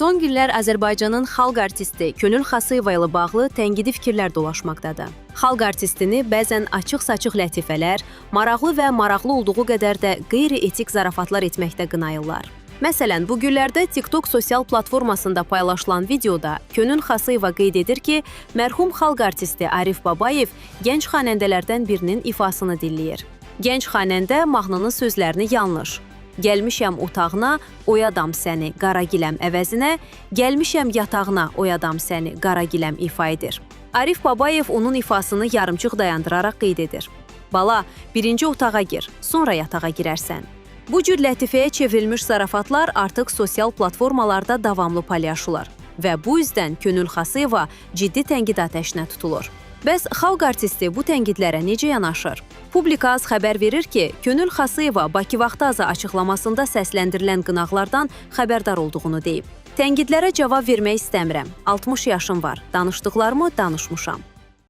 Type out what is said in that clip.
Son günlər Azərbaycanın xalq artisti Könül Xasıyeva ilə bağlı tənqidi fikirlər dolaşmaqdadır. Xalq artistini bəzən açıq-saçıq lətifələr, maraqlı və maraqlı olduğu qədər də qeyri-etik zarafatlar etməkdə qınayırlar. Məsələn, bu günlərdə TikTok sosial platformasında paylaşılan videoda Könül Xasıyeva qeyd edir ki, mərhum xalq artisti Arif Babayev gənc xanəndələrdən birinin ifasını dinləyir. Gənc xanəndə mahnının sözlərini yanlış. Gəlmişəm otağına, oyadam səni, qaragiləm əvəzinə, gəlmişəm yatağına, oyadam səni, qaragiləm ifa edir. Arif Babayev onun ifasını yarımçıq dayandıraraq qeyd edir. Bala, birinci otağa gir, sonra yatağa girərsən. Bu cür lətifəyə çevrilmiş zarafatlar artıq sosial platformalarda davamlı paylaşılır və bu üzdən Könül Xasıyeva ciddi tənqid atəşinə tutulur. Bəs xalq artisti bu tənqidlərə necə yanaşır? Publika az xəbər verir ki, Könül Xasıyeva Bakı Vaxtı Azı açıqlamasında səsləndirilən qınaqlardan xəbərdar olduğunu deyib. Tənqidlərə cavab vermək istəmirəm. 60 yaşım var. Danışdıqlarımı danışmışam.